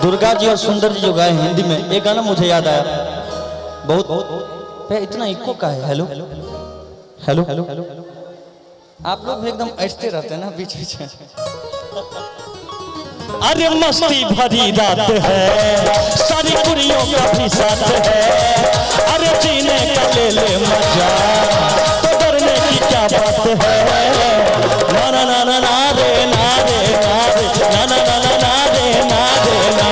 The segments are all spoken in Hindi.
दुर्गा जी और सुंदर जी जो गाए हिंदी में, एक गाना मुझे याद आया बहुत। इतना इको का है। हेलो हेलो हेलो, आप लोग भी एकदम ऐसे रहते हैं ना बीच बीच में। अरे मस्ती भरी रात है, सारी कुड़ियों का भी साथ है, अरे जीने का ले ले मजा, तो डरने की क्या बात है। ना ना ना ना ना रे ना रे ना रे ना ना ना ना ना रे ना रे ना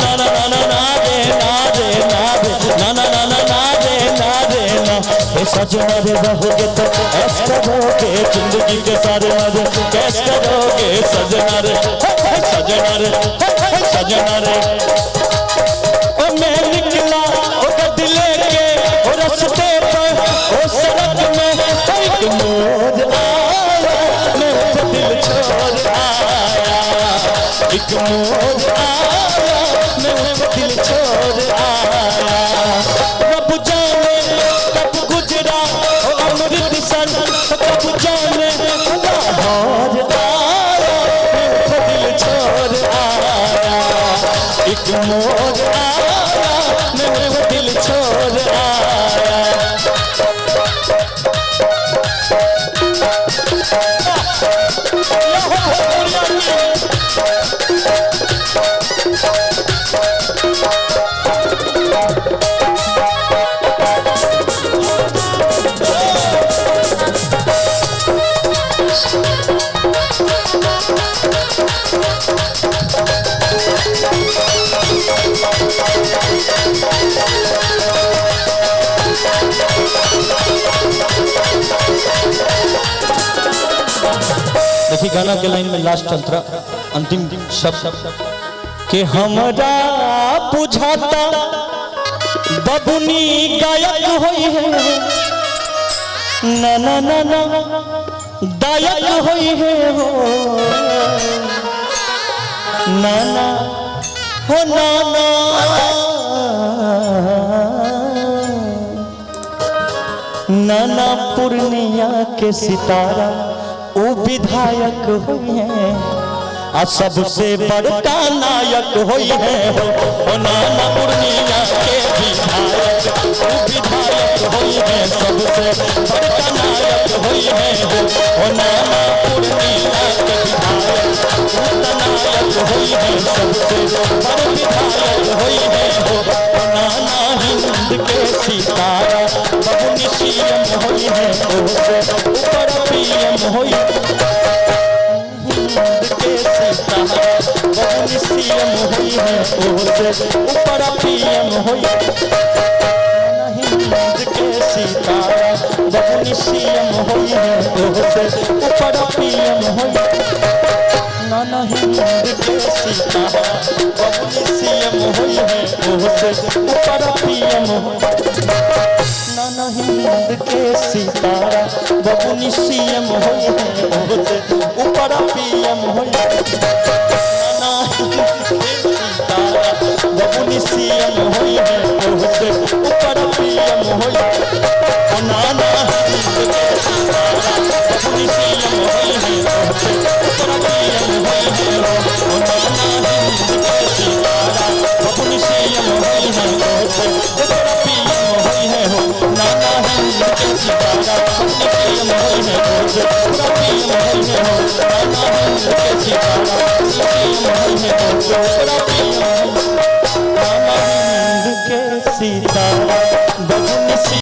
ना ना ना ना ना रे ना रे ना रे ना ना ना ना ना रे ना रे ना। सजना रे रहोगे तो ऐश करोगे, जिंदगी के सारे मजे कैश करोगे। सजना रे सजना रे सजना रे, ओ मैं निकला ओ गद्दी लेके ओ रास्ते पर ओ सड़क में एक मोड़ आया, मैं उसे दिल छोड़ आया। एक मोड़ आया, मैं उसे दिल छोड़ आया। रब जाने कब गुजरा ओ अमृतसर, कब जाने लाहौर आया, मैं उसे दिल छोड़ आया। एक मोड़ आया, मैं उसे दिल छोड़ आया। देखिए गाना के लाइन में लास्ट अंतरा अंतिम शब्द कि हमरा बुझाता बबुनी गायक होई है, ना ना ना ना दायक होई है हो, ना ना हो ना ना ना पूर्णिया के सितारा ओ विधायक हुई है, आ सबसे बड़का नायक हुई है हो। नाना पूर्णिया के विधायक ओ विधायक हुई है, सबसे बड़का नायक हुई है हो। नाना पूर्णिया के विधायक ओ नायक हुई है, सबसे बड़ विधायक हुई है हो। नाना हिंद के सितारा बबुनी सीएम हुई है, उससे ऊपर पीएम हुई। हिंद के सितारा बबुनी सीएम हुई है, उससे ऊपर पीएम हुई। हिंद के सितारा बबुनी सीएम हुई है, उससे ऊपर पीएम हुई। नाना हिंद के सितारा बबुनी सीएम हुई है, उससे ऊपर पीएम हुई। नाना हिंद के सितारा बबुनी सीएम हुई है, उससे ऊपर पीएम हुई। नाना हिंद के सितारा बबुनी सीएम हुई है, उससे ऊपर पीएम हुई। नाना हिंद के सितारा बबुनी सीएम हुई है, उससे ऊपर पीएम हुई है। नाना हिंद के सितारा बबुनी सीएम हुई है, उससे ऊपर पीएम हुई है हो। नाना हिंद के सितारा बबुनी सीएम हुई है, उससे ऊपर पीएम हुई है हो। नाना हिंद के सितारा बबुनी सीएम हुई है, उससे ऊपर पीएम हुई। नाना हिंद के सितारा बबुनी